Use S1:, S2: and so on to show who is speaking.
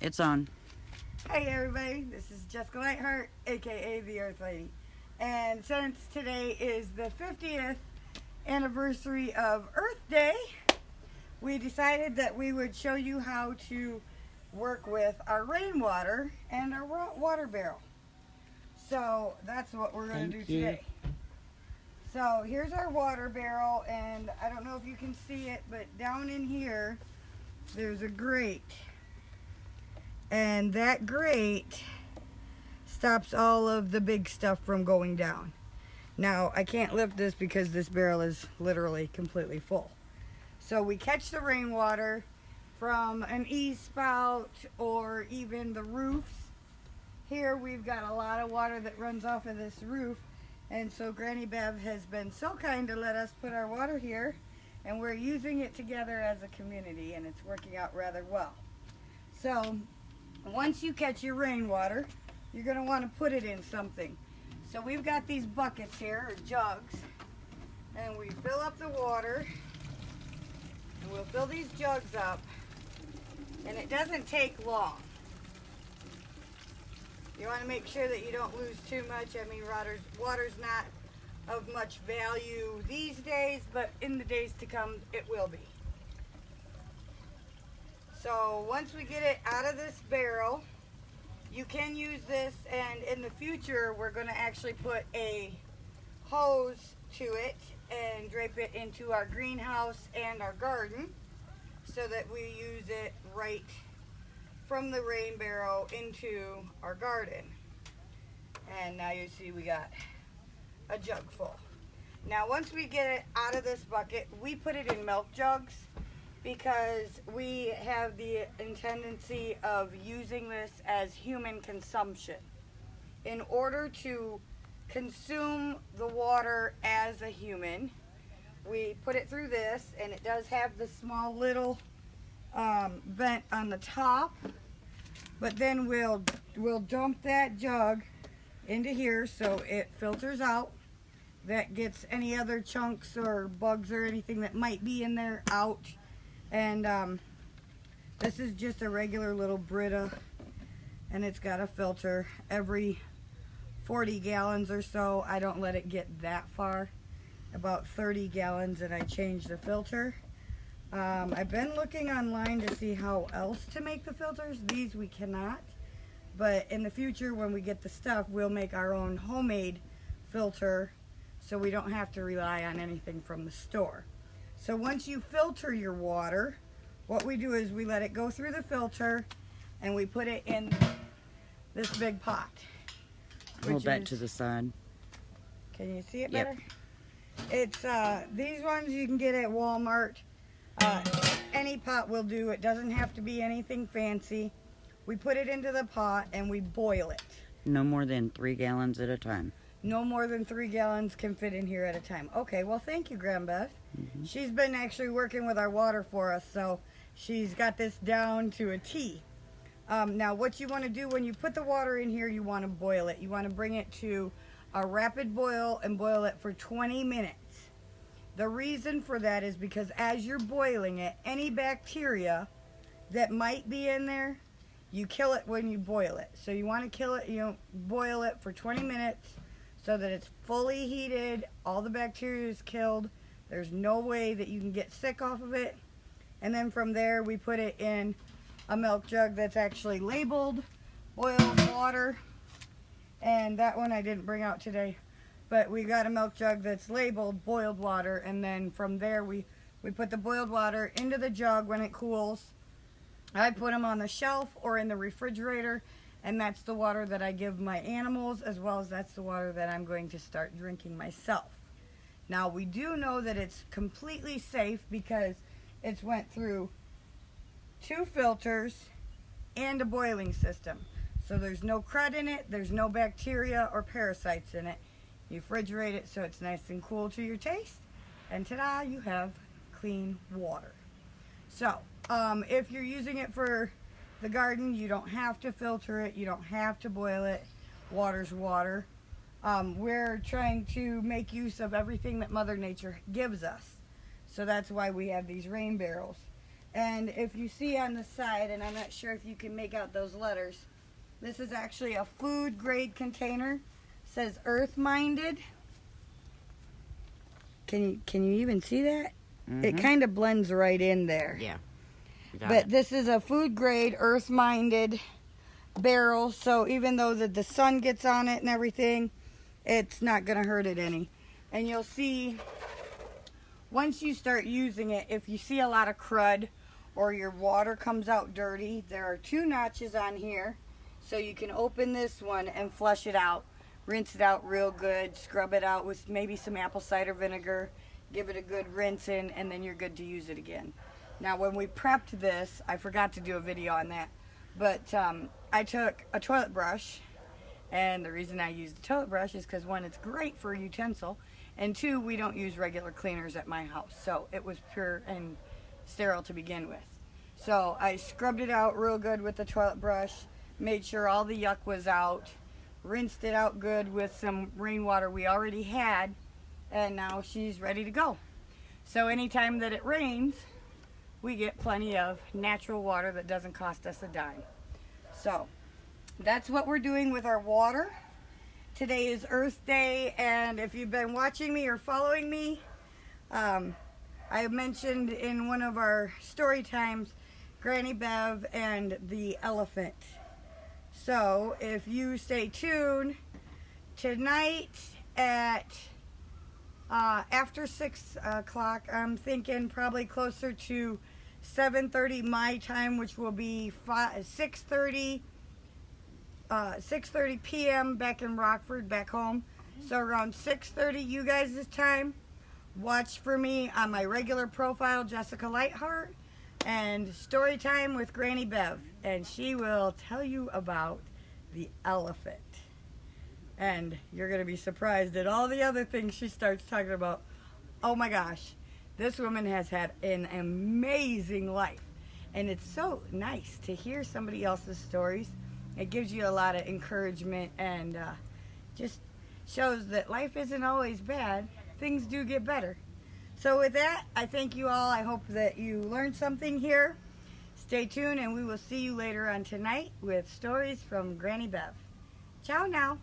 S1: It's on.
S2: Hey everybody, this is Jessica Lightheart, aka the Earth Lady. And since today is the 50th anniversary of Earth Day, we decided that we would show you how to work with our rainwater and our water barrel. So that's what we're going to do today. So here's our water barrel, and I don't know if you can see it, but down in here there's a grate. And that grate stops all of the big stuff from going down. Now, I can't lift this because this barrel is literally completely full. So we catch the rainwater from an eave-spout or even the roofs. Here we've got a lot of water that runs off of this roof, and so Granny Bev has been so kind to let us put our water here, and we're using it together as a community, and it's working out rather well. So once you catch your rainwater, you're going to want to put it in something. So we've got these buckets here, or jugs, and we fill up the water, and we'll fill these jugs up, and it doesn't take long. You want to make sure that you don't lose too much. I mean, water's not of much value these days, but in the days to come, it will be. So once we get it out of this barrel, you can use this, and in the future we're going to actually put a hose to it and drape it into our greenhouse and our garden so that we use it right from the rain barrel into our garden. And now you see we got a jug full. Now once we get it out of this bucket, we put it in milk jugs, because we have the tendency of using this as human consumption. In order to consume the water as a human, we put it through this, and it does have the small little vent on the top, but then we'll dump that jug into here so it filters out. That gets any other chunks or bugs or anything that might be in there out. And this is just a regular little Brita, and it's got a filter. Every 40 gallons or so, I don't let it get that far, about 30 gallons, and I change the filter. I've been looking online to see how else to make the filters. These we cannot, but in the future when we get the stuff, we'll make our own homemade filter so we don't have to rely on anything from the store. So once you filter your water, what we do is we let it go through the filter, and we put it in this big pot.
S1: Hold that to the side.
S2: Can you see it better? It's these ones you can get at Walmart. Any pot will do. It doesn't have to be anything fancy. We put it into the pot and we boil it.
S1: No more than 3 gallons at a time.
S2: No more than 3 gallons can fit in here at a time. Okay, well thank you, Grandma Beth. She's been actually working with our water for us, so she's got this down to a T. Now what you want to do when you put the water in here, you want to boil it. You want to bring it to a rapid boil and boil it for 20 minutes. The reason for that is because as you're boiling it, any bacteria that might be in there, you kill it when you boil it. So you want to kill it, boil it for 20 minutes so that it's fully heated, all the bacteria is killed. There's no way that you can get sick off of it. And then from there, we put it in a milk jug that's actually labeled boiled water. And that one I didn't bring out today. But we got a milk jug that's labeled boiled water. And then from there, we put the boiled water into the jug when it cools. I put them on the shelf or in the refrigerator. And that's the water that I give my animals, as well as that's the water that I'm going to start drinking myself. Now, we do know that it's completely safe because it's went through 2 filters and a boiling system. So there's no crud in it, there's no bacteria or parasites in it. You refrigerate it so it's nice and cool to your taste, and ta-da, you have clean water. So, if you're using it for the garden, you don't have to filter it, you don't have to boil it. Water's water. We're trying to make use of everything that Mother Nature gives us. So that's why we have these rain barrels. And if you see on the side, and I'm not sure if you can make out those letters, this is actually a food grade container. It says Earth Minded. Can you even see that? It kind of blends right in there.
S3: Yeah.
S2: But this is a food grade Earth Minded barrel, so even though the sun gets on it and everything, it's not going to hurt it any. And you'll see, once you start using it, if you see a lot of crud or your water comes out dirty, there are 2 notches on here, so you can open this one and flush it out, rinse it out real good, scrub it out with maybe some apple cider vinegar, give it a good rinse in, and then you're good to use it again. Now when we prepped this, I forgot to do a video on that, but I took a toilet brush, and the reason I used a toilet brush is because 1, it's great for a utensil, and 2, we don't use regular cleaners at my house, so it was pure and sterile to begin with. So I scrubbed it out real good with the toilet brush, made sure all the yuck was out, rinsed it out good with some rainwater we already had, and now she's ready to go. So anytime that it rains, we get plenty of natural water that doesn't cost us a dime. So that's what we're doing with our water. Today is Earth Day, and if you've been watching me or following me, I mentioned in one of our story times Granny Bev and the elephant. So if you stay tuned, tonight at after 6 o'clock, I'm thinking probably closer to 7:30 my time, which will be 6:30 p.m. back in Rockford, back home. So around 6:30 you guys' time, watch for me on my regular profile, Jessica Lightheart, and Story Time with Granny Bev, and she will tell you about the elephant. And you're going to be surprised at all the other things she starts talking about. Oh my gosh, this woman has had an amazing life, and it's so nice to hear somebody else's stories. It gives you a lot of encouragement, and just shows that life isn't always bad. Things do get better. So with that, I thank you all. I hope that you learned something here. Stay tuned, and we will see you later on tonight with stories from Granny Bev. Ciao now.